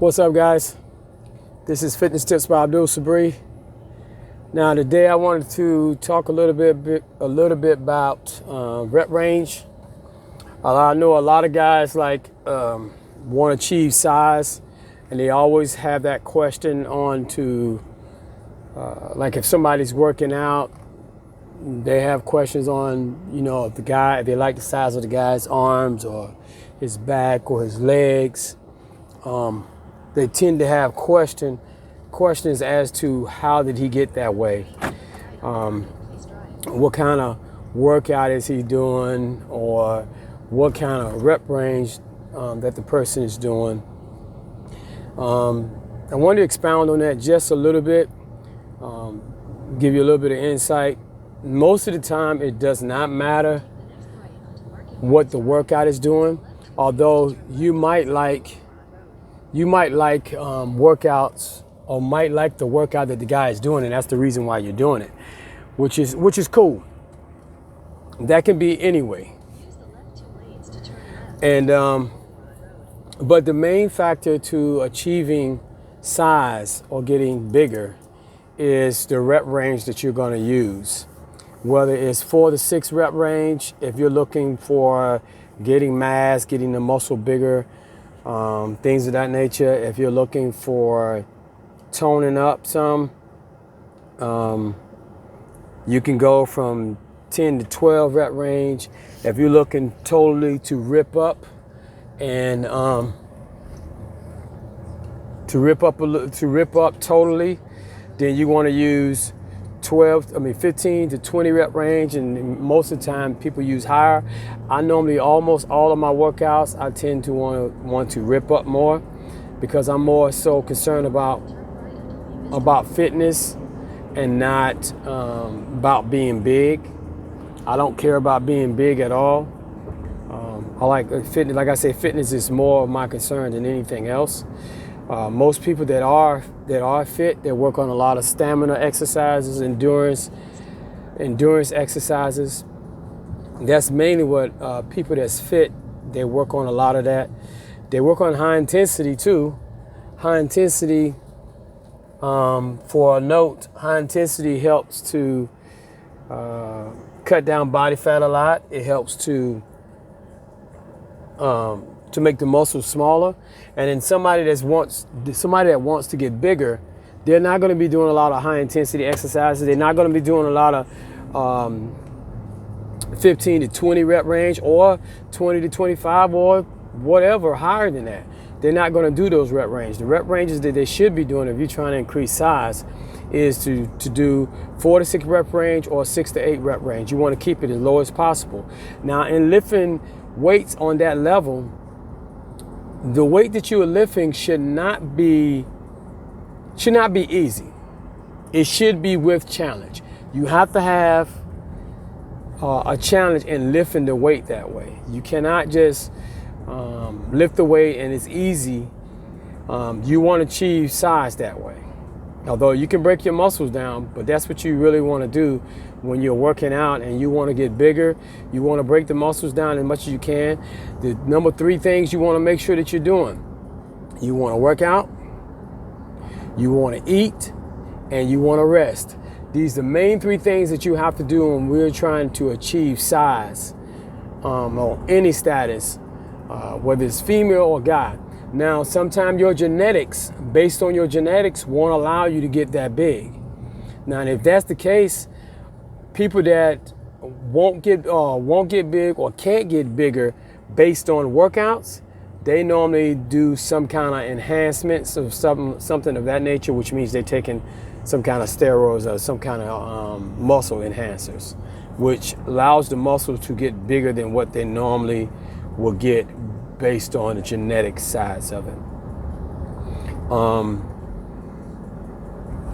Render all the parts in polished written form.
What's up, guys? This is Fitness Tips by Abdul Sabri. Now, today I wanted to talk a little bit about rep range. I know a lot of guys want to achieve size, and they always have that question on to like if somebody's working out, they have questions on if they like the size of the guy's arms or his back or his legs. They tend to have questions as to how did he get that way, what kind of workout is he doing, or what kind of rep range that the person is doing. I want to expound on that just a little bit, give you a little bit of insight. Most of the time, it does not matter what the workout is doing, although you might like workouts, or might like the workout that the guy is doing, and that's the reason why you're doing it, which is cool. That can be anyway. And but the main factor to achieving size or getting bigger is the rep range that you're going to use. Whether it's 4 to 6 rep range, if you're looking for getting mass, getting the muscle bigger, things of that nature. If you're looking for toning up some, you can go from 10 to 12 rep range. If you're looking totally to rip up and to rip up totally, then you want to use 15 to 20 rep range, and most of the time people use higher. I normally, almost all of my workouts, I tend to want to rip up more, because I'm more so concerned about fitness and not about being big. I don't care about being big at all. I like fitness. Like I say, fitness is more of my concern than anything else. Most people that are fit, they work on a lot of stamina exercises, endurance exercises. That's mainly what people that's fit, they work on a lot of that. They work on high intensity too. High intensity, for a note, high intensity helps to cut down body fat a lot. It helps to make the muscles smaller. And then somebody that wants to get bigger, they're not going to be doing a lot of high intensity exercises. They're not going to be doing a lot of 15 to 20 rep range, or 20 to 25, or whatever higher than that. They're not going to do those rep range. The rep ranges that they should be doing if you're trying to increase size is to do 4 to 6 rep range or 6 to 8 rep range. You want to keep it as low as possible. Now, in lifting weights on that level, the weight that you are lifting should not be easy. It should be with challenge. You have to have a challenge in lifting the weight that way. You cannot just lift the weight and it's easy. You want to achieve size that way. Although you can break your muscles down, but that's what you really want to do when you're working out and you want to get bigger. You want to break the muscles down as much as you can. The number 3 things you want to make sure that you're doing: you want to work out, you want to eat, and you want to rest. These are the main 3 things that you have to do when we're trying to achieve size on any status, whether it's female or guy. Now, sometimes your genetics, based on your genetics, won't allow you to get that big. Now, and if that's the case, people that won't get big or can't get bigger based on workouts, they normally do some kind of enhancements of something of that nature, which means they're taking some kind of steroids or some kind of muscle enhancers, which allows the muscles to get bigger than what they normally will get based on the genetic size of it.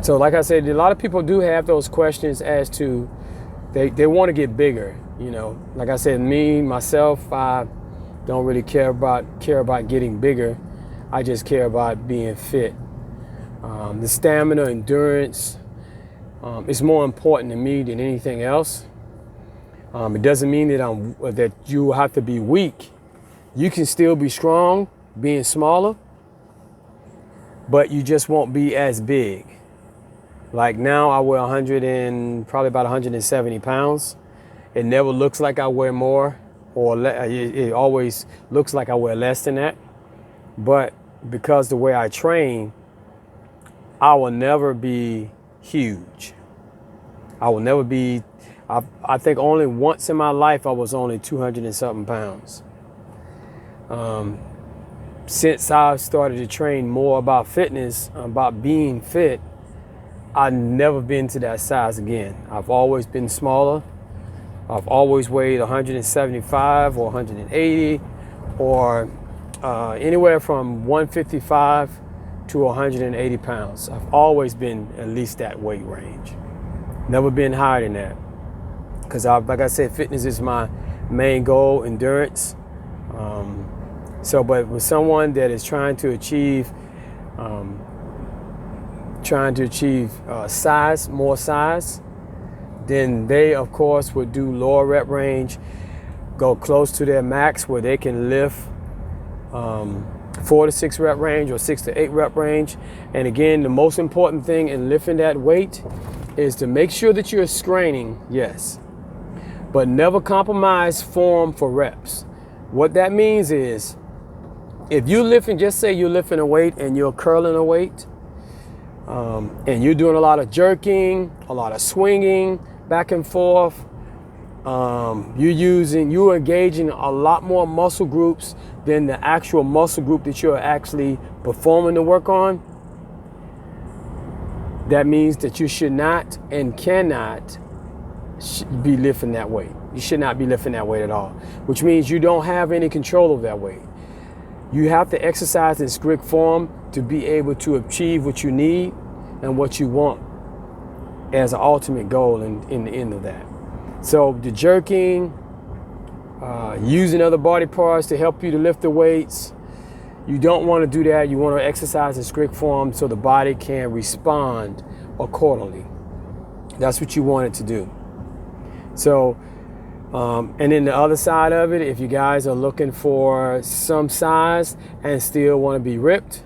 So like I said, a lot of people do have those questions as to they want to get bigger. Like I said, myself, I don't really care about getting bigger. I just care about being fit. The stamina, endurance is more important to me than anything else. It doesn't mean that you have to be weak. You can still be strong, being smaller. but you just won't be as big. Like now I weigh 100 and probably about 170 pounds. It never looks like I weigh more, or it always looks like I weigh less than that. But because the way I train, I will never be huge. I will never be, I think only once in my life I was only 200 and something pounds. Since I started to train more about fitness, about being fit, I've never been to that size again. I've always been smaller. I've always weighed 175 or 180 or anywhere from 155 to 180 pounds. I've always been at least that weight range. Never been higher than that. Because like I said, fitness is my main goal, endurance. But with someone that is trying to achieve size, more size, then they, of course, would do lower rep range, go close to their max where they can lift 4 to 6 rep range or 6 to 8 rep range. And again, the most important thing in lifting that weight is to make sure that you're straining, yes, but never compromise form for reps. What that means is, if you're lifting, just say you're lifting a weight and you're curling a weight, and you're doing a lot of jerking, a lot of swinging back and forth, you're engaging a lot more muscle groups than the actual muscle group that you're actually performing the work on. That means that you should not and cannot be lifting that weight. You should not be lifting that weight at all, which means you don't have any control of that weight. You have to exercise in strict form to be able to achieve what you need and what you want as an ultimate goal in the end of that. So the jerking, using other body parts to help you to lift the weights, you don't want to do that. You want to exercise in strict form so the body can respond accordingly. That's what you want it to do. So, and then the other side of it, if you guys are looking for some size and still want to be ripped,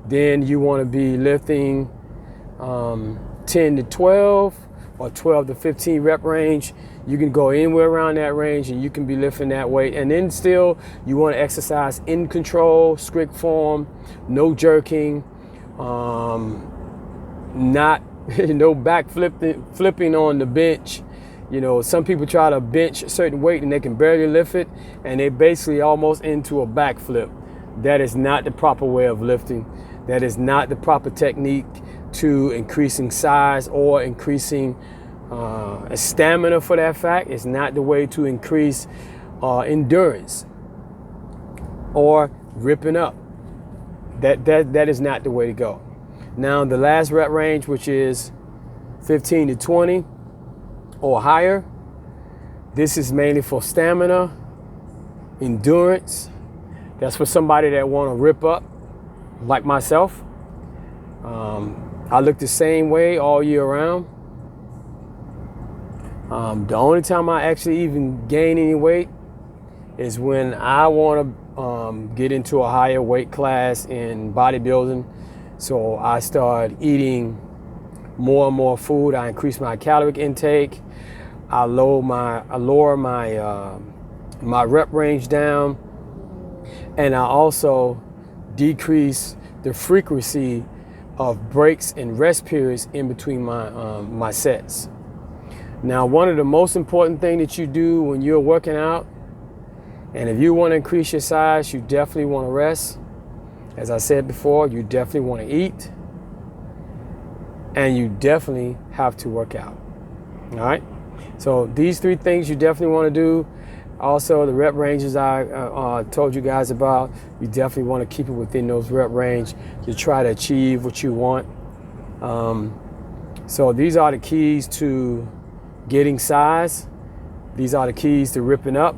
then you want to be lifting 10 to 12 or 12 to 15 rep range. You can go anywhere around that range and you can be lifting that weight. And then still you want to exercise in control, strict form, no jerking, not no back flipping on the bench. You know, some people try to bench a certain weight and they can barely lift it, and they basically almost into a backflip. That is not the proper way of lifting. That is not the proper technique to increasing size or increasing stamina, for that fact. It's not the way to increase endurance or ripping up. That is not the way to go. Now, the last rep range, which is 15 to 20 or higher, this is mainly for stamina, endurance. That's for somebody that want to rip up, like myself. I look the same way all year round. The only time I actually even gain any weight is when I want to get into a higher weight class in bodybuilding. So I start eating more and more food. I increase my caloric intake. I lower my rep range down, and I also decrease the frequency of breaks and rest periods in between my sets. Now, one of the most important things that you do when you're working out, and if you want to increase your size, you definitely want to rest. As I said before, you definitely want to eat, and you definitely have to work out. All right? So these 3 things you definitely want to do. Also, the rep ranges I told you guys about, you definitely want to keep it within those rep range to try to achieve what you want. So these are the keys to getting size. These are the keys to ripping up.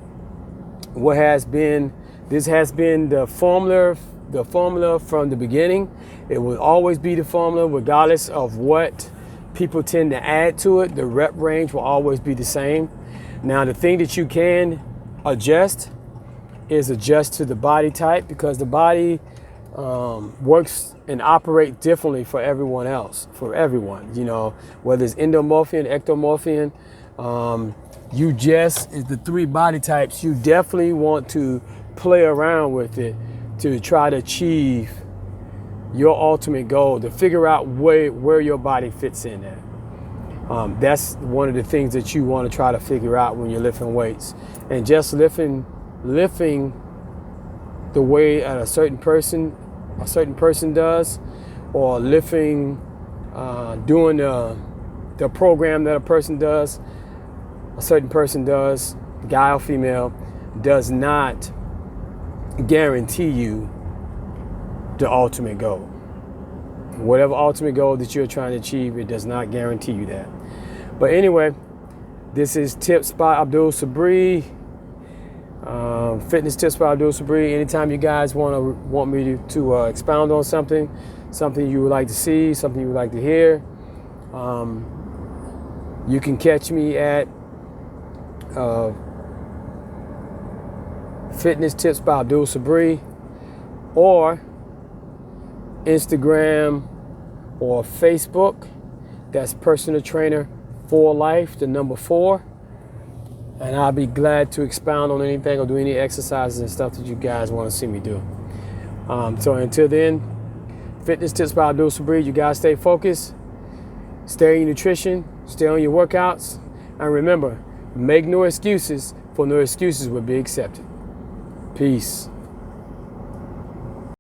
This has been the formula from the beginning. It will always be the formula regardless of what people tend to add to it. The rep range will always be the same. Now, the thing that you can adjust is adjust to the body type, because the body works and operate differently for everyone else, for everyone, you know, whether it's endomorphin, ectomorphin, you just is the 3 body types. You definitely want to play around with it to try to achieve your ultimate goal, to figure out where your body fits in at. That's one of the things that you want to try to figure out when you're lifting weights. And just lifting the way a certain person does, or lifting, doing the program that a person does, a certain person does, guy or female, does not guarantee you the ultimate goal. Whatever ultimate goal that you're trying to achieve, it does not guarantee you that. But anyway, this is Tips by Abdul Sabri. Fitness Tips by Abdul Sabri. Anytime you guys want me to expound on something you would like to see, something you would like to hear, you can catch me at Fitness Tips by Abdul Sabri, or Instagram or Facebook. That's Personal Trainer for Life, the number 4. And I'll be glad to expound on anything or do any exercises and stuff that you guys want to see me do. So until then, Fitness Tips by Abdul Sabri. You guys stay focused, stay on your nutrition, stay on your workouts, and remember, make no excuses, for no excuses will be accepted. Peace.